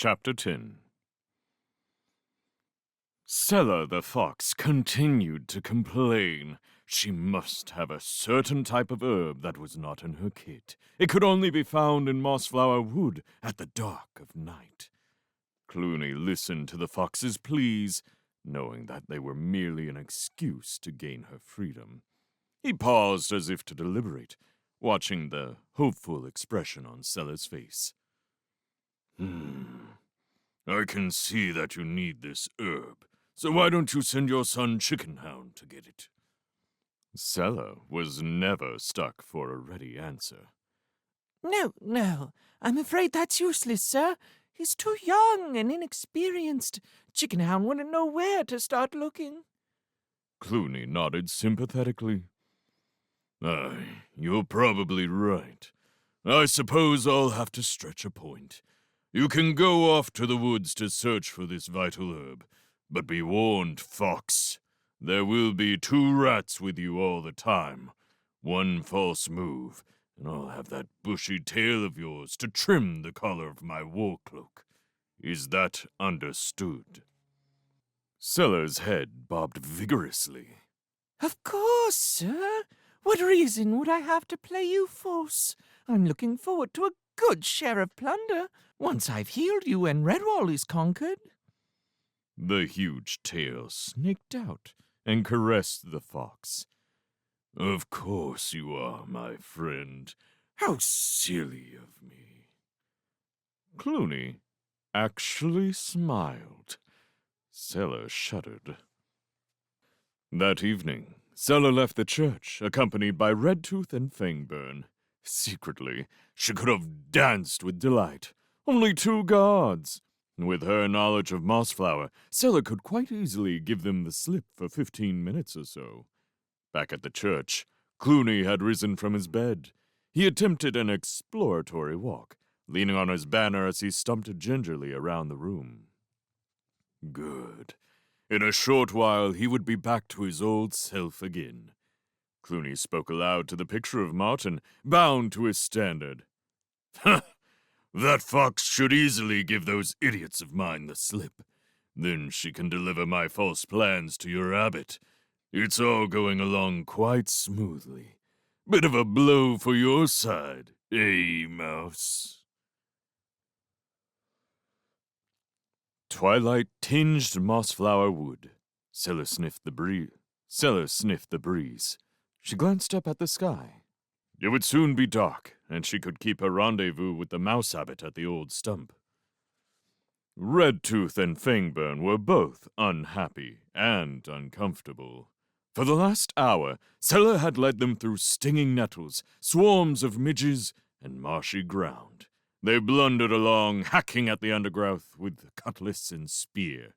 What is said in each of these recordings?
Chapter 10. Sela the fox continued to complain. She must have a certain type of herb that was not in her kit. It could only be found in Mossflower Wood at the dark of night. Clooney listened to the fox's pleas, knowing that they were merely an excuse to gain her freedom. He paused as if to deliberate, watching the hopeful expression on Sela's face. I can see that you need this herb, so why don't you send your son Chickenhound to get it? Sela was never stuck for a ready answer. No, I'm afraid that's useless, sir. He's too young and inexperienced. Chickenhound wouldn't know where to start looking. Clooney nodded sympathetically. Aye, you're probably right. I suppose I'll have to stretch a point. You can go off to the woods to search for this vital herb, but be warned, fox. There will be 2 rats with you all the time. One false move, and I'll have that bushy tail of yours to trim the collar of my war cloak. Is that understood? Sela's head bobbed vigorously. Of course, sir. What reason would I have to play you false? I'm looking forward to a good share of plunder once I've healed you and Redwall is conquered. The huge tail snaked out and caressed the fox. Of course you are, my friend. How silly of me. Clooney actually smiled. Sela shuddered. That evening, Sela left the church, accompanied by Redtooth and Fangburn. Secretly, she could have danced with delight. Only 2 guards. With her knowledge of Mossflower, Sela could quite easily give them the slip for 15 minutes or so. Back at the church, Clooney had risen from his bed. He attempted an exploratory walk, leaning on his banner as he stumped gingerly around the room. Good. In a short while, he would be back to his old self again. Clooney spoke aloud to the picture of Martin, bound to his standard. That fox should easily give those idiots of mine the slip. Then she can deliver my false plans to your abbot. It's all going along quite smoothly. Bit of a blow for your side, eh, Mouse? Twilight tinged Mossflower Wood. Sela sniffed the breeze. She glanced up at the sky. It would soon be dark, and she could keep her rendezvous with the mouse abbot at the old stump. Redtooth and Fangburn were both unhappy and uncomfortable. For the last hour, Sela had led them through stinging nettles, swarms of midges, and marshy ground. They blundered along, hacking at the undergrowth with cutlass and spear.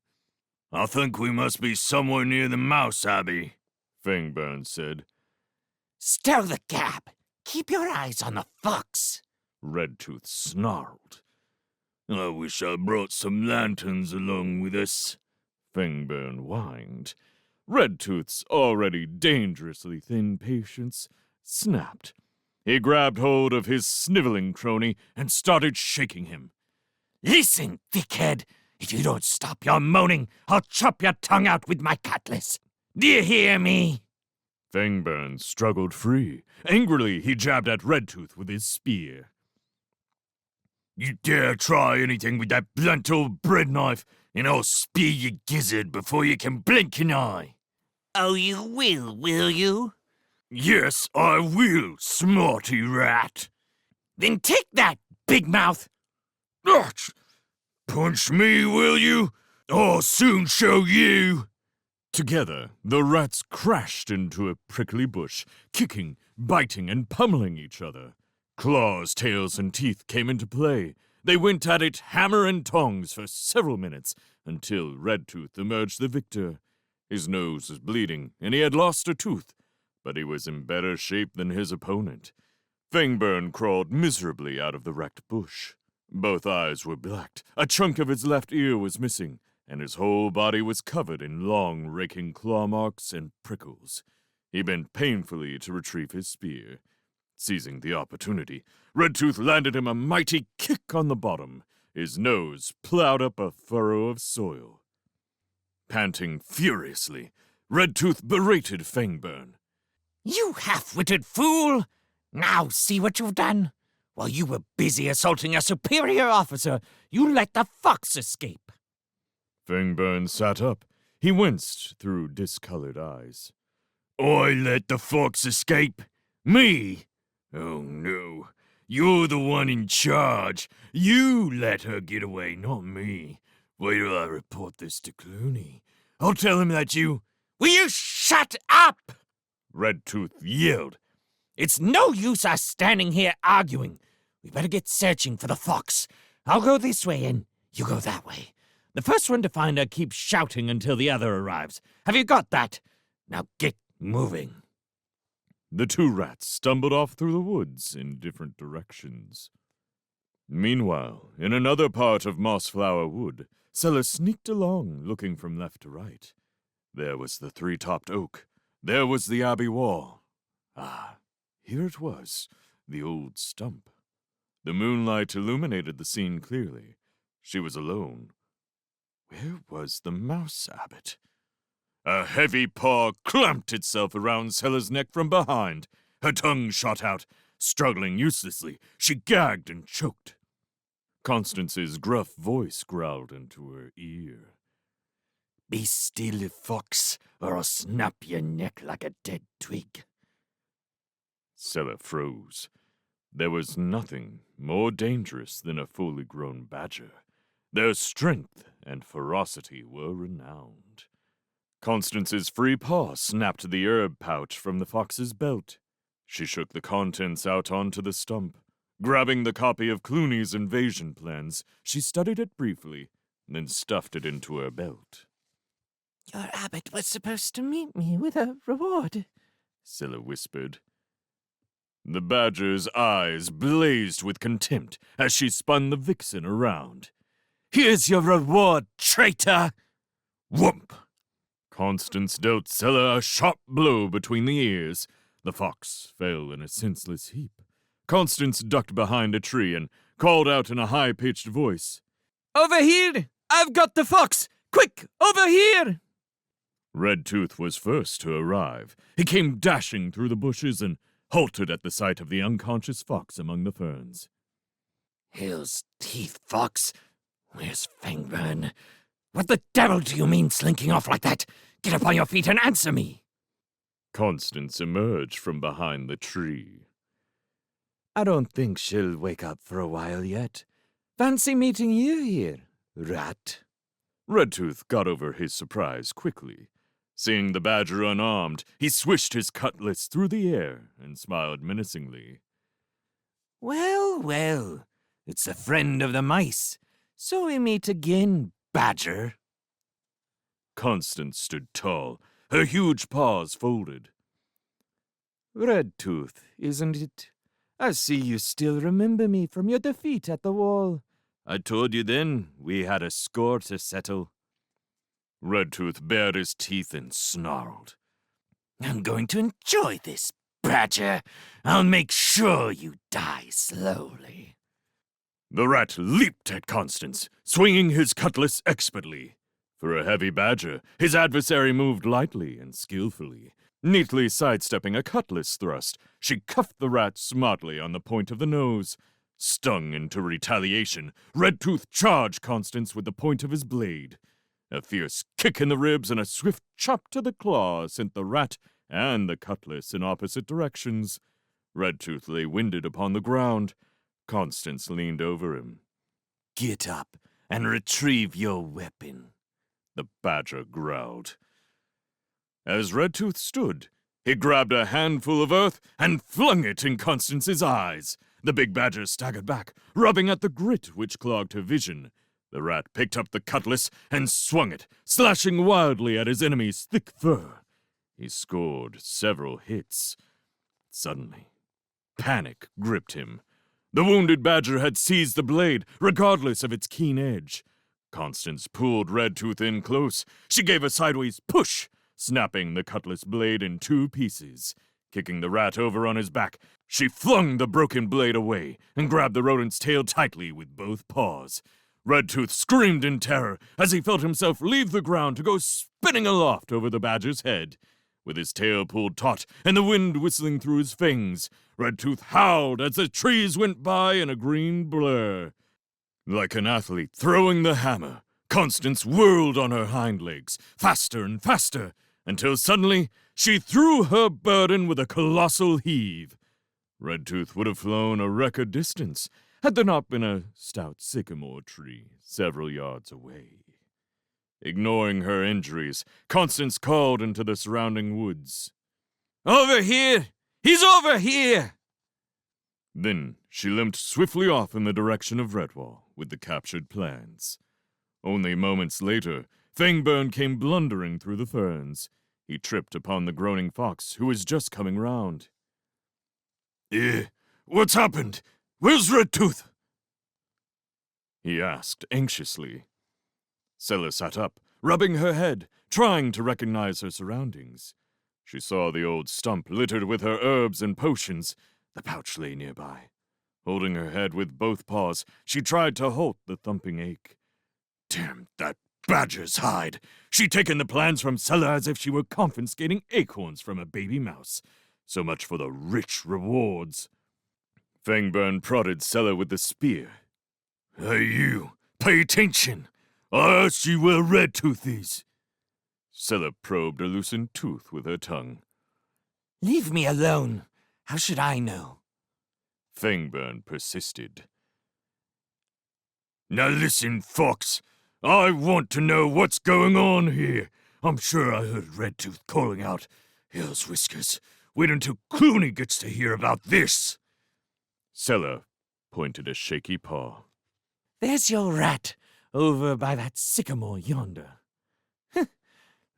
I think we must be somewhere near the mouse abbey, Fangburn said. Stow the gap. Keep your eyes on the fox, Redtooth snarled. I wish I brought some lanterns along with us, Fangburn whined. Redtooth's already dangerously thin patience snapped. He grabbed hold of his sniveling crony and started shaking him. Listen, thickhead. If you don't stop your moaning, I'll chop your tongue out with my cutlass. Do you hear me? Fangburn struggled free. Angrily, he jabbed at Redtooth with his spear. You dare try anything with that blunt old bread knife, and I'll spear your gizzard before you can blink an eye. Oh, you will you? Yes, I will, smarty rat. Then take that, big mouth. Ach! Punch me, will you? I'll soon show you. Together, the rats crashed into a prickly bush, kicking, biting, and pummeling each other. Claws, tails, and teeth came into play. They went at it hammer and tongs for several minutes, until Redtooth emerged the victor. His nose was bleeding, and he had lost a tooth, but he was in better shape than his opponent. Fangburn crawled miserably out of the wrecked bush. Both eyes were blacked, a chunk of his left ear was missing, and his whole body was covered in long, raking claw marks and prickles. He bent painfully to retrieve his spear. Seizing the opportunity, Redtooth landed him a mighty kick on the bottom. His nose plowed up a furrow of soil. Panting furiously, Redtooth berated Fangburn. You half-witted fool! Now see what you've done. While you were busy assaulting a superior officer, you let the fox escape. Fangburn sat up. He winced through discolored eyes. I let the fox escape? Me? Oh no, you're the one in charge. You let her get away, not me. Wait till I report this to Clooney. I'll tell him that you— Will you shut up? Redtooth yelled. It's no use us standing here arguing. We better get searching for the fox. I'll go this way and you go that way. The first one to find her keeps shouting until the other arrives. Have you got that? Now get moving. The two rats stumbled off through the woods in different directions. Meanwhile, in another part of Mossflower Wood, Cilla sneaked along, looking from left to right. There was the three-topped oak. There was the abbey wall. Ah, here it was, the old stump. The moonlight illuminated the scene clearly. She was alone. Where was the mouse abbot? A heavy paw clamped itself around Cilla's neck from behind. Her tongue shot out. Struggling uselessly, she gagged and choked. Constance's gruff voice growled into her ear. Be still, fox, or I'll snap your neck like a dead twig. Cilla froze. There was nothing more dangerous than a fully grown badger. Their strength and ferocity were renowned. Constance's free paw snapped the herb pouch from the fox's belt. She shook the contents out onto the stump. Grabbing the copy of Clooney's invasion plans, she studied it briefly, then stuffed it into her belt. Your abbot was supposed to meet me with a reward, Cilla whispered. The badger's eyes blazed with contempt as she spun the vixen around. Here's your reward, traitor! Whoomp! Constance dealt Cilla a sharp blow between the ears. The fox fell in a senseless heap. Constance ducked behind a tree and called out in a high-pitched voice. Over here! I've got the fox! Quick, over here! Redtooth was first to arrive. He came dashing through the bushes and halted at the sight of the unconscious fox among the ferns. Hell's teeth, fox! Where's Fangburn? What the devil do you mean slinking off like that? Get up on your feet and answer me! Constance emerged from behind the tree. I don't think she'll wake up for a while yet. Fancy meeting you here, rat. Redtooth got over his surprise quickly. Seeing the badger unarmed, he swished his cutlass through the air and smiled menacingly. Well, well, it's a friend of the mice. So we meet again, badger. Constance stood tall, her huge paws folded. Redtooth, isn't it? I see you still remember me from your defeat at the wall. I told you then we had a score to settle. Redtooth bared his teeth and snarled. I'm going to enjoy this, badger. I'll make sure you die slowly. The rat leaped at Constance, swinging his cutlass expertly. For a heavy badger, his adversary moved lightly and skillfully. Neatly sidestepping a cutlass thrust, she cuffed the rat smartly on the point of the nose. Stung into retaliation, Redtooth charged Constance with the point of his blade. A fierce kick in the ribs and a swift chop to the claw sent the rat and the cutlass in opposite directions. Redtooth lay winded upon the ground. Constance leaned over him. Get up and retrieve your weapon, the badger growled. As Redtooth stood, he grabbed a handful of earth and flung it in Constance's eyes. The big badger staggered back, rubbing at the grit which clogged her vision. The rat picked up the cutlass and swung it, slashing wildly at his enemy's thick fur. He scored several hits. Suddenly, panic gripped him. The wounded badger had seized the blade, regardless of its keen edge. Constance pulled Redtooth in close. She gave a sideways push, snapping the cutlass blade in two pieces. Kicking the rat over on his back, she flung the broken blade away and grabbed the rodent's tail tightly with both paws. Redtooth screamed in terror as he felt himself leave the ground to go spinning aloft over the badger's head. With his tail pulled taut and the wind whistling through his fangs, Redtooth howled as the trees went by in a green blur. Like an athlete throwing the hammer, Constance whirled on her hind legs, faster and faster, until suddenly she threw her burden with a colossal heave. Redtooth would have flown a record distance had there not been a stout sycamore tree several yards away. Ignoring her injuries, Constance called into the surrounding woods. "Over here! He's over here!" Then she limped swiftly off in the direction of Redwall with the captured plans. Only moments later, Fangburn came blundering through the ferns. He tripped upon the groaning fox, who was just coming round. What's happened? Where's Redtooth?" he asked anxiously. Sela sat up, rubbing her head, trying to recognize her surroundings. She saw the old stump littered with her herbs and potions. The pouch lay nearby. Holding her head with both paws, she tried to halt the thumping ache. Damn that badger's hide! She'd taken the plans from Cilla as if she were confiscating acorns from a baby mouse. So much for the rich rewards. Fangburn prodded Cilla with the spear. "Hey, you! Pay attention! I asked you where Redtooth is." Cilla probed a loosened tooth with her tongue. "Leave me alone. How should I know?" Fangburn persisted. "Now listen, Fox. I want to know what's going on here. I'm sure I heard Redtooth calling out, 'Hell's Whiskers, wait until Clooney gets to hear about this.'" Cilla pointed a shaky paw. "There's your rat, over by that sycamore yonder.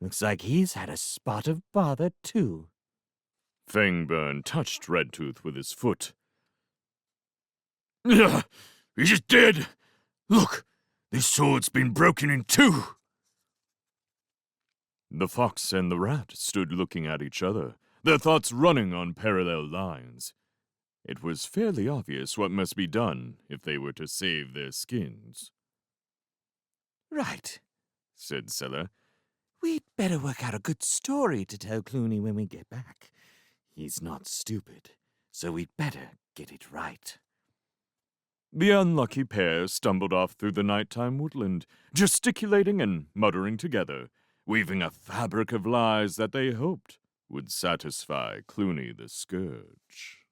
Looks like he's had a spot of bother, too." Fangburn touched Redtooth with his foot. "He's dead! Look, this sword's been broken in two!" The fox and the rat stood looking at each other, their thoughts running on parallel lines. It was fairly obvious what must be done if they were to save their skins. "Right," said Cilla. "We'd better work out a good story to tell Clooney when we get back. He's not stupid, so we'd better get it right." The unlucky pair stumbled off through the nighttime woodland, gesticulating and muttering together, weaving a fabric of lies that they hoped would satisfy Clooney the Scourge.